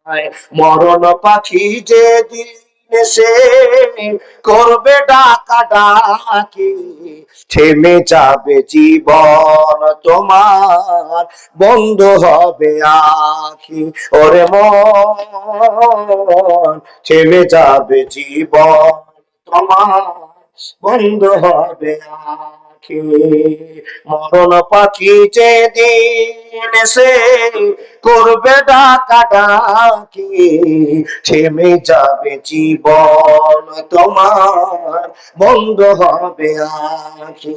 মরণ পাখি যেদিন এসে করবে ডাকা ডাকি, থেমে যাবে জীবন তোমার, বন্ধ হবে আখি। ওরে মন, থেমে যাবে জীবন তোমার, বন্ধ হবে আখি। মরণ পাখি যেদিন এসে করবে ডাকা ডাকি, থেমে যাবে জীবন তোমার, বন্ধ হবে আখি।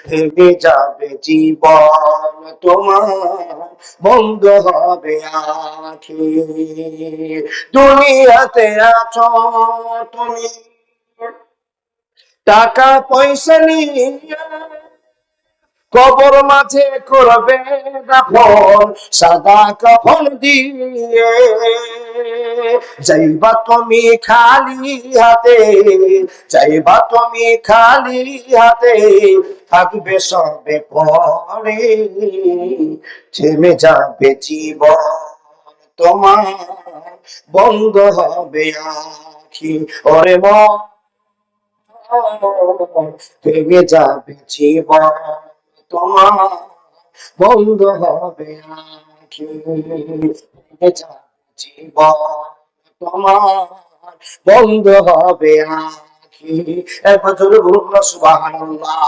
থেমে যাবে জীবন তোমার, বন্ধ হবে আখি। দুনিয়াতে আছো তুমি টাকা পয়সা নিয়ে, কবর মাঝে করবে দাফন সাদা কাফন দিয়ে। যাইবা তুমি খালি হাতে, যাইবা তুমি খালি হাতে, থাকবে সবে পরে, থেমে যাবে জীবন তোমার, বন্ধ হবে আখি। ওরে মন, থেমে যাবে জীবন তোমার, বন্ধ হবে আখি। থেমে যাবে জীবন তোমার, বন্ধ হবে আখি। একবার জোরে বলুন না সুবহানাল্লাহ।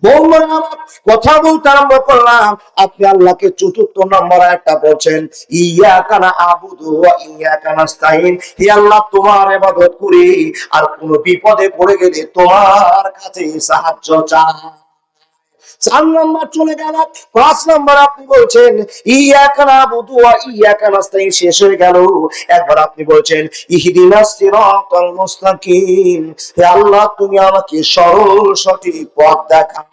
বন্ধুরা আমার, কথা বলতে আরম্ভ করলাম, আপনি আল্লাহকে চতুর্থ নম্বর আয়াতটা বলছেন, ইয়াকা না'বুদু ওয়া ইয়াকা নাস্তাইন। হে আল্লাহ, তোমার ইবাদত করি আর কোন বিপদে পড়ে গেলে তোমার কাছে সাহায্য চাই। 4 নম্বর চলে গেল। 5 নম্বর আপনি বলছেন ইয়াকা না'বুদু ওয়া ইয়াকা নাস্তাইন, শেষ হয়ে গেল। একবার আপনি বলছেন ইহদিনাস সিরাতাল মুস্তাকিম। হে আল্লাহ, তুমি আমাকে সরল সঠিক পথ দেখাও।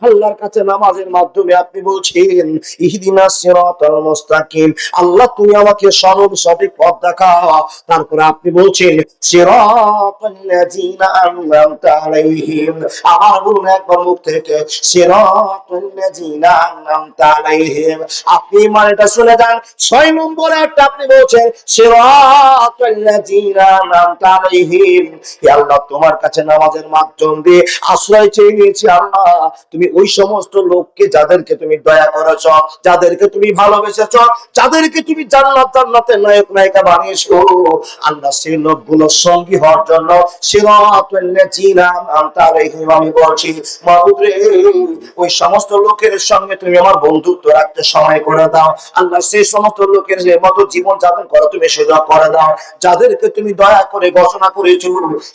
আল্লাহর কাছে নামাজের মাধ্যমে আপনি বলছেন ইহদিনাস সিরাতাল মুস্তাকিম, আল্লাহ তুমি আমাকে সরল সঠিক পথ দেখাও। তারপরে আপনি বলছেন সিরাতাল্লাযিনা আন'আমতা আলাইহিম, আবার বলুন একবার মুখ থেকে সিরাতাল্লাযিনা আন'আমতা আলাইহিম। আপনি মানেটা শুনে যান। 6 নম্বরে একটা আপনি বলছেন সিরাতাল্লাযিনা আন'আমতা আলাইহিম। হে আল্লাহ, তোমার কাছে নামাজের মাধ্যম দিয়ে আশ্রয় চেয়ে নিয়েছি। আল্লাহ, তুমি ওই সমস্ত লোককে যাদেরকে তুমি দয়া করেছ, যাদেরকে তুমি ভালোবেসেছ, যাদেরকে তুমি জান্নাতের নায়ক নায়িকা বানিয়েছো, আল্লাহ সেই লোকগুলোর সঙ্গী হওয়ার জন্য সিরাতাল্লাযিনা আন'আমতা আলাইহিম আমি বলছি, মাবুদ রে, ওই সমস্ত লোকের সঙ্গে তুমি আমার বন্ধুত্ব রাখতে সময় করে দাও। আল্লাহ, সেই সমস্ত লোকের যে মতো জীবন যাপন করে তুমি সুযোগ করে দাও, যাদেরকে তুমি দয়া করে ঘোষণা করেছো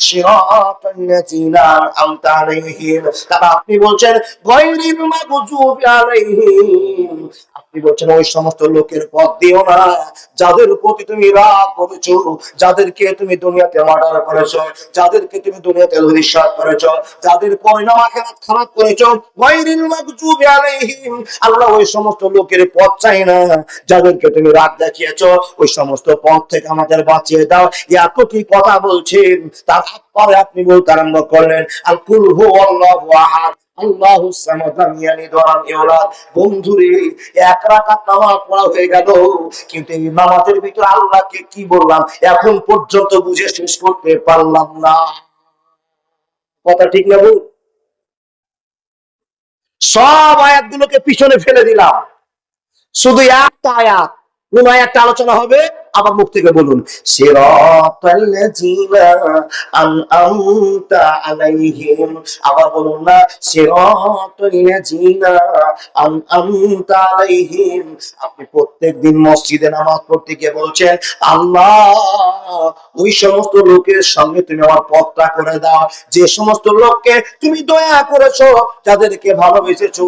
সিরাতাল্লাযিনা আন'আমতা আলাইহিম। তারা আপনি বলছেন গায়রিল মাগযুবি আলাইহিম, আপনি বলছেন ওই সমস্ত লোকের পথ দিও না যাদের প্রতি তুমি রাগ করেছো, যাদেরকে তুমি দুনিয়াতে মার্ডার করেছো, যাদেরকে তুমি দুনিয়াতে ধর্ষণ করেছো, যাদের পরিণাম আখিরাত খারাপ করেছো। গায়রিল মাগযুবি আলাইহিম, আল্লাহ ওই সমস্ত লোকের পথ চাই না যাদেরকে তুমি রাগ দেখিয়েছো, ওই সমস্ত পথ থেকে আমাদের বাঁচিয়ে দাও। এত কি কথা বলছেন, তারপরে আপনি বলতে আরম্ভ করলেন আল কুল হুয়াল্লাহু আহাদ আল্লাহুস সামাদ লাম ইয়ালিদ ওয়া লাম ইউলাদ। বন্ধুরে, এক রাকাত নামাজ পড়া হয়ে গেল, কিন্তু এই নামাজের ভিতরে আল্লাহকে কি বললাম এখন পর্যন্ত বুঝে শেষ করতে পারলাম না। কথা ঠিক না বল? সব আয়াতগুলোকে পিছনে ফেলে দিলাম, শুধু একটা আয়াত। কোন আয়াতটা আলোচনা হবে আবার মুখ থেকে বলুন সিরাতাল্লাযিনা আন'আমতা আলাইহিম। আবার বলুন না সিরাতাল্লাযিনা আন'আমতা আলাইহিম। আপনি প্রত্যেকদিন মসজিদে নামাজ পড়তে গিয়ে বলছেন আল্লাহ, ওই সমস্ত লোকের সঙ্গে তুমি আমার পথটা করে দাও, যে সমস্ত লোককে তুমি দয়া করেছো, যাদেরকে ভালোবেসেছো,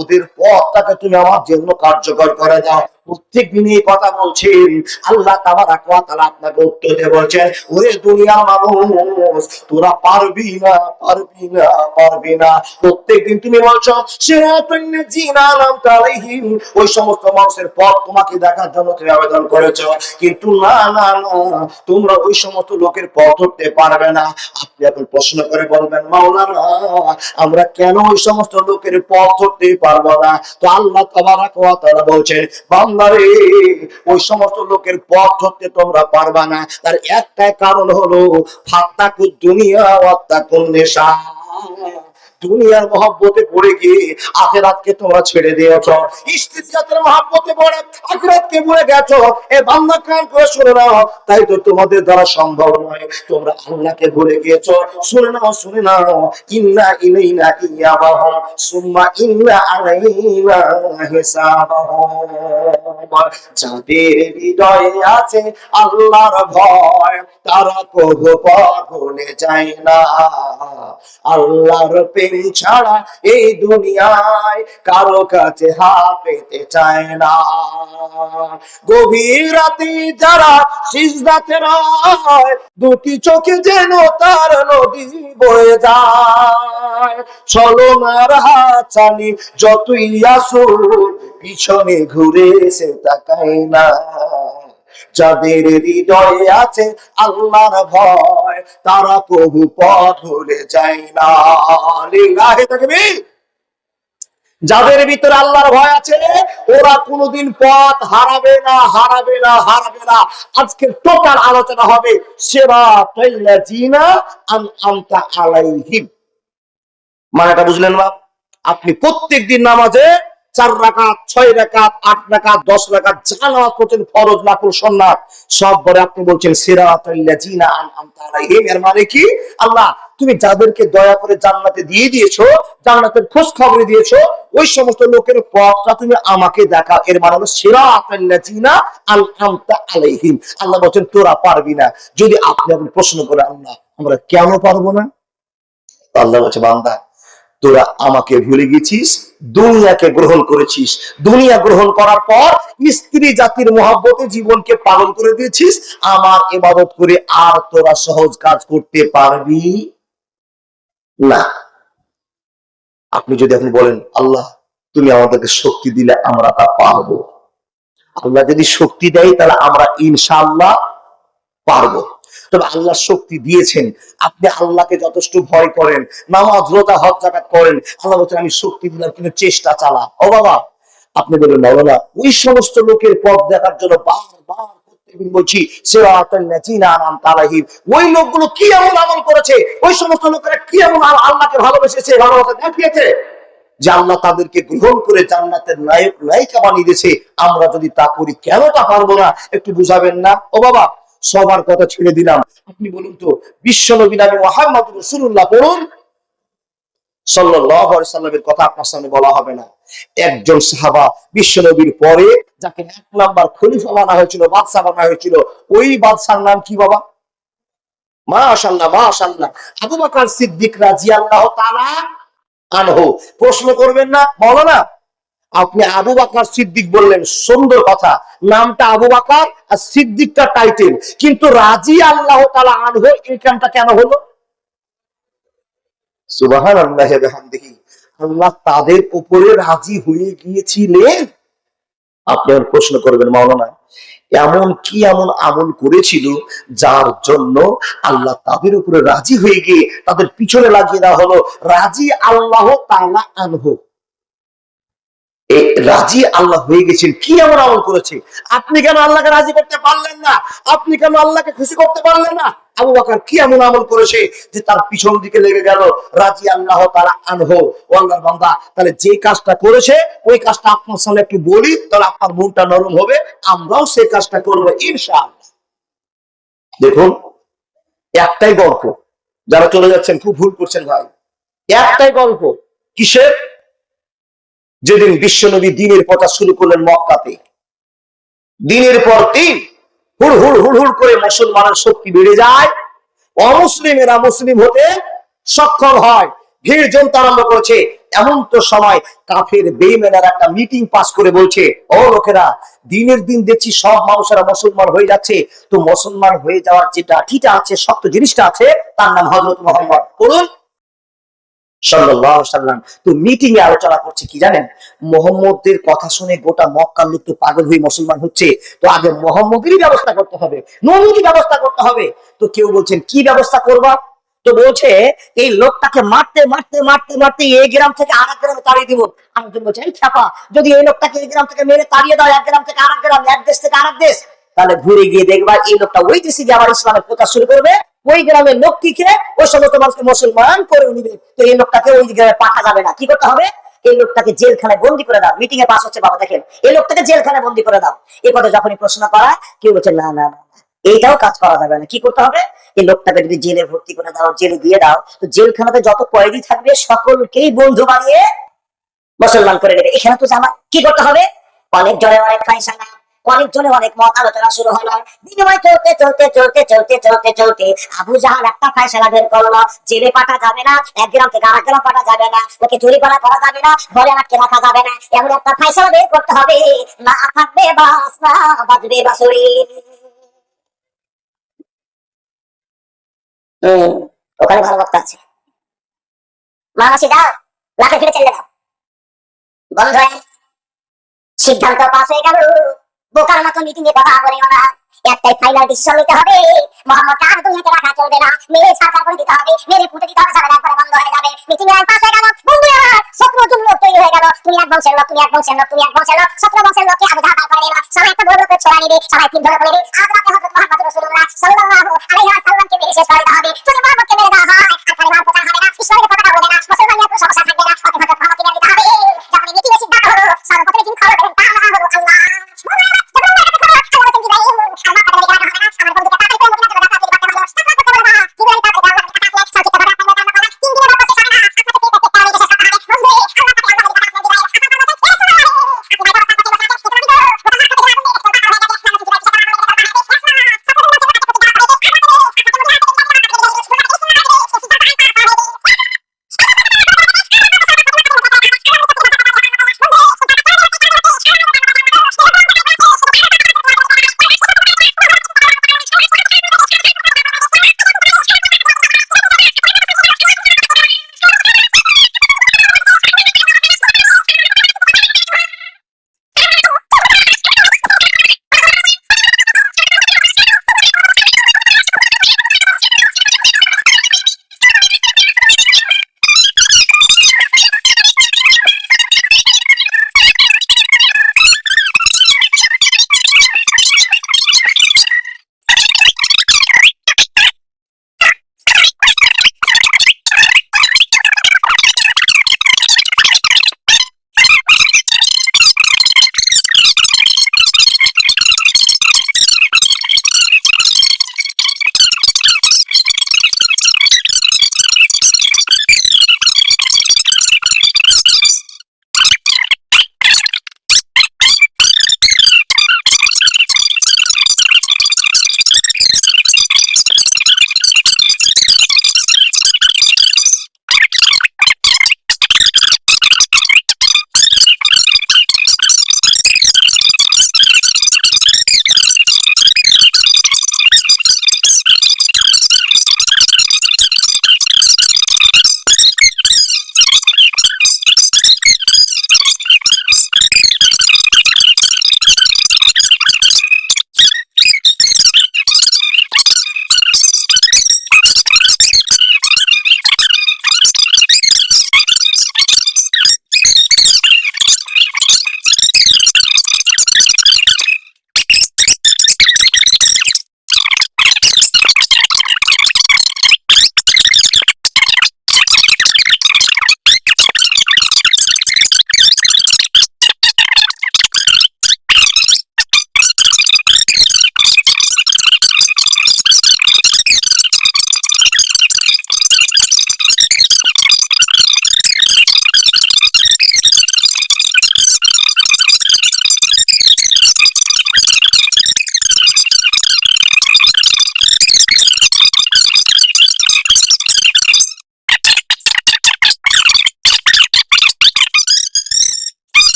ওদের পথটাকে তুমি আমার জন্য কার্যকর করে দাও। প্রত্যেক দিন এই কথা বলছেন। আল্লাহ তাবারাক ওয়া তাআলা আপনাকে উত্তর দিয়ে বলছেন, ওরে দুনিয়ার মানুষ, তোরা পারবি না, পারবি না, পারবি না। প্রত্যেকদিন তুমি বলছো সিরাতাল্লাযিনা আন'আমতা আলাইহিম, ওই সমস্ত মানুষের পথ তোমাকে দেখার জন্য তুমি আবেদন করেছো, কিন্তু না না না, তোমরা ওই সমস্ত লোকের পথ ধরতে পারবে না। আপনি এখন প্রশ্ন করে বলবেন মাওলানা, আমরা কেন ওই সমস্ত লোকের পথ ধরতে পারবো না? তো আল্লাহ তাবারাক ওয়া তাআলা বলছেন, বান্দা বান্দারে, ওই সমস্ত লোকের পথ ধরতে তোমরা পারবা না। তার একটাই কারণ হলো ফাত্তাকুদ দুনিয়া ওয়াত্তাকুন নেশা। দুনিয়ার মহব্বতে পড়ে গিয়ে আখিরাতকে তোমরা ছেড়ে দিয়েছ, ইস্তিজাতের মহব্বতে পড়ে আখিরাতকে ভুলে গেছো। এ বান্দা কান করে শুনে নাও, তাই তো তোমাদের দ্বারা সম্ভব নয়, তোমরা আল্লাহকে ভুলে গিয়েছো। শুনে নাও, শুনে নাও, ইন্না ইলাইনা ইয়াবাহুম সুম্মা ইন্না আলাইনা হিসাবাহুম। যাদের হৃদয়ে আছে আল্লাহর ভয়, তারা কবু পথ ভুলে যায় না। আল্লাহর প্রেম ছাড়া এই দুনিয়ায় কারো কাছে হাত পেতে চায় না। গভীর রাতে যারা সিজদাতে রয়, দুটি চোখে যেন তার নদী বয়ে যায়। ছলনার হাতছানি যতই আসুক, পিছনে ঘুরে সে তাকায় না। যাদের হৃদয়ে আছে আল্লাহর ভয়, তারা প্রভু পথ ভুলে যায় না। লিল্লাহি তাকবীর। যাদের ভিতরে আল্লাহর ভয় আছে, ওরা কোনোদিন পথ হারাবে না, হারাবে না, হারাবে না। আজকের টোটাল আলোচনা হবে সিরাতাল লাযিনা আনআমতা আলাইহিম। মানেটা বুঝলেন না? আপনি প্রত্যেকদিন নামাজে 4 রাকাত, 6 রাকাত, 8 রাকাত, 10 রাকাত যা নামাজ পড়ছেন, ফরজ, নফল, সুন্নাত, সব পরে আপনি বলছেন সিরাতাল লাযিনা আনআমতা আলাইহিম। এর মানে কি? আল্লাহ তুমি যাদেরকে দয়া করে জান্নাতে দিয়ে দিয়েছো, জান্নাতের খোঁজ খবর দিয়েছো, ওই সমস্ত লোকের পথটা তুমি আমাকে দেখাও। এর মানে হলো সিরাতাল লাযিনা আনআমতা আলাইহিম। আল্লাহ বলেন তোরা পারবি না। যদি আপনি প্রশ্ন করেন আল্লাহ আমরা কেন পারবো না, আল্লাহ বলছে বান্দা তোরা আমাকে ভুলে গেছিস, দুনিয়াকে গ্রহণ করেছিস। দুনিয়া গ্রহণ করার পর স্ত্রী জাতির মহব্বতে জীবনকে পাগল করে দিয়েছিস। আমার ইবাদত করে আর তোরা সহজ কাজ করতে পারবি না। আপনি যদি এখন বলেন আল্লাহ তুমি আমাদেরকে শক্তি দিলে আমরা তা পারবো, আল্লাহ যদি শক্তি দেয় তাহলে আমরা ইনশাআল্লাহ পারবো। তবে আল্লাহ শক্তি দিয়েছেন, আপনি আল্লাহকে যথেষ্ট ভয় করেন, নামাজ রোজা হজ যাকাত করেন, আল্লাহ বলছেন আমি শক্তি দিলাম কিন্তু চেষ্টা চালা। ও বাবা, আপনি বললেন মাওলানা ওই সমস্ত লোকের পথ দেখার জন্য বারবার প্রত্যেকদিন বলছি সিরাতাল লাযিনা আনআমতা আলাইহিম। ওই লোকগুলো কি এমন আমল করেছে, ওই সমস্ত লোকেরা কি এমন আল্লাহকে ভালোবেসেছে, ভালোবাসা দেখিয়েছে যে আল্লাহ তাদেরকে গ্রহণ করে জান্নাতের নায়ক নায়িকা বানিয়ে দিয়েছে। আমরা যদি তা করি কেন তা পারবো না? একটু বুঝাবেন না? ও বাবা সবার কথা ছেড়ে দিলাম, আপনি বলুন তো বিশ্বনবী নবী মুহাম্মদ রাসূলুল্লাহ পড়ুন, সাল্লাল্লাহু আলাইহি সাল্লামের কথা আপনার সামনে বলা হবে না। একজন সাহাবা বিশ্বনবীর পরে যাকে 1 নাম্বার খলিফা বানানো হয়েছিল, বাদশা বানানো হয়েছিল, ওই বাদশার নাম কি বাবা? মাশাআল্লাহ, মাশাআল্লাহ, আবু বকর সিদ্দিক রাদিয়াল্লাহু তাআলা আনহু। প্রশ্ন করবেন না মাওলানা আপনি আবু বকর সিদ্দিক বললেন, সুন্দর কথা, নামটা আবু বকর আর সিদ্দিকটা টাইটেল, কিন্তু রাদিয়াল্লাহু তাআলা আনহু এইখানটা কেন হলো? সুবহানাল্লাহি ওয়া বিহামদিহি। আল্লাহ তাদের উপরে রাজি হয়ে গিয়েছিলেন। আপনি আর প্রশ্ন করবেন মাওলানা এমন কি এমন আমল করেছিল যার জন্য আল্লাহ তাদের উপরে রাজি হয়ে গিয়ে তাদের পিছনে লাগিয়ে দেওয়া হলো রাজি আল্লাহ তাআলা আনহু। রাজি আল্লাহ হয়ে গেছেন, কি এমন আমল করেছে? আপনি কেন আল্লাহকে রাজি করতে পারলেন না? আপনি কেন আল্লাহকে খুশি করতে পারলেন না? আবু বকর কি এমন আমল করেছে যে তার পিছন দিকে লেগে গেল রাজি আল্লাহ তাআলা আনহু? ও আল্লাহর বান্দা, তাহলে যে কাজটা করেছে ওই কাজটা আপনার সামনে একটু বলি, তাহলে আপনার মনটা নরম হবে, আমরাও সেই কাজটা করবো ইনশাআল্লাহ। দেখুন একটাই গল্প, যারা চলে যাচ্ছেন খুব ভুল করছেন ভাই। একটাই গল্প, কিসের? যেদিন বিশ্বনবী দ্বীনের প্রচার শুরু করলেন মক্কাতে, দিনের পর দিন হুড় হুড় হুড় হুড় করে মুসলমানের শক্তি বেড়ে যায়, অমুসলিমেরা মুসলিম হতে সক্ষম হয়, ভিড় জমতে আরম্ভ করেছে। এমন তো সময় কাফের বেঈমানেরা একটা মিটিং পাস করে বলছে, ও লোকেরা দিনের দিন দেখছি সব মানুষেরা মুসলমান হয়ে যাচ্ছে, তো মুসলমান হয়ে যাওয়ার যে লাঠিটা আছে, শক্ত জিনিসটা আছে, তার নাম হযরত মুহাম্মদ। বলুন সাল্লাল্লাহু আলাইহি সাল্লাম। তো মিটিং এ আলোচনা করছে কি জানেন? মুহাম্মদের কথা শুনে গোটা মক্কার লোক তো পাগল হয়ে মুসলমান হচ্ছে, তো আগে মুহাম্মদেরই ব্যবস্থা করতে হবে, নবীর ব্যবস্থা করতে হবে। তো কেউ বলছেন কি ব্যবস্থা করবা? তো বলছে এই লোকটাকে মারতে মারতে মারতে মারতে এই গ্রাম থেকে আরেক গ্রামে তাড়িয়ে দিব। আরেকজন বলছে এই খ্যাপা, যদি এই লোকটাকে এই গ্রাম থেকে মেরে তাড়িয়ে দাও এক গ্রাম থেকে আরেক গ্রাম, এক দেশ থেকে আরেক দেশ, তাহলে ঘুরে গিয়ে দেখবা এই লোকটা ওই দেশে গিয়ে আবার ইসলামের প্রচার শুরু করবে, ওই গ্রামের লোকটিকে ওই সমস্ত মানুষকে মুসলমান করে নিবে। তো এই লোকটাকে ওই গ্রামে পাঠা যাবে না, কি করতে হবে, এই লোকটাকে জেলখানায় বন্দি করে দাও। মিটিং এ পাস হচ্ছে, বাবা দেখেন এই লোকটাকে জেলখানায় বন্দি করে দাও। এই কথা যখনই প্রশ্ন করা, কেউ বলছে না না না, এইটাও কাজ করা যাবে না। কি করতে হবে, এই লোকটাকে যদি জেলে ভর্তি করে দাও, জেলে দিয়ে দাও, তো জেলখানাতে যত কয়েদি থাকবে সকলকেই বন্ধু বানিয়ে মুসলমান করে নেবে। এখানে তো জানা কি করতে হবে, অনেক জনে অনেক ফাইসালা, অনেক জনে অনেক মত আলোচনা শুরু হলো। বিনিময় চলতে চলতে চলতে চলতে চলতে চলতে আবু জাহাল একটা ফাইসালা বের করলো, জেলে পাঠা যাবে না, এক গ্রাম থেকে আরেক গ্রাম পাঠা যাবে না, ওকে জরিমানা করা যাবে না, ঘরে আটকে রাখা যাবে না, এমন একটা ফাইসালা বের করতে হবে, না থাকবে বাস না বাজবে বাঁশরি। ওখানে ভালো বক্তা আছে, মানসি দাও, লাঠি ফিরে চলে দাও। বন্ধু সিদ্ধান্ত পাস হয়ে গেল, বোকার মতো মিটিং এ কথা বলিও না, একটাই ফাইনাল ডিসিশন নিতে হবে, মোহাম্মদ আর দুনিয়াতে রাখা চলবে না, মেরে ছাড়া করে দিতে হবে, মেরে ফুটে দিতে হবে, সারা একবারে বন্ধ হয়ে যাবে। মিটিং এর পাস হয়ে গেল, বন্ধু আমার 17 জন লোক তৈরি হয়ে গেল, তুমি এক বংশের লোক, তুমি এক বংশের লোক, তুমি এক বংশের লোক, 17 বংশের লোককে আবু জাহাল করে নিল, সবাই একটা বড় লোকের ছোড়া নিবে, সবাই তিন ধরে পড়বে, আজ রাতে হযরত মুহাম্মদ রাসূলুল্লাহ সাল্লাল্লাহু আলাইহি ওয়াসাল্লামকে মেরে শেষ করে দেওয়া হবে। যদি মুহাম্মদকে মেরে দেওয়া হয় আর কালিমার প্রচার হবে না, ইসলামের পতাকা উড়বে না, মুসলমানিয়াত সমস্যা থাকবে না, হযরত মুহাম্মদকে মেরে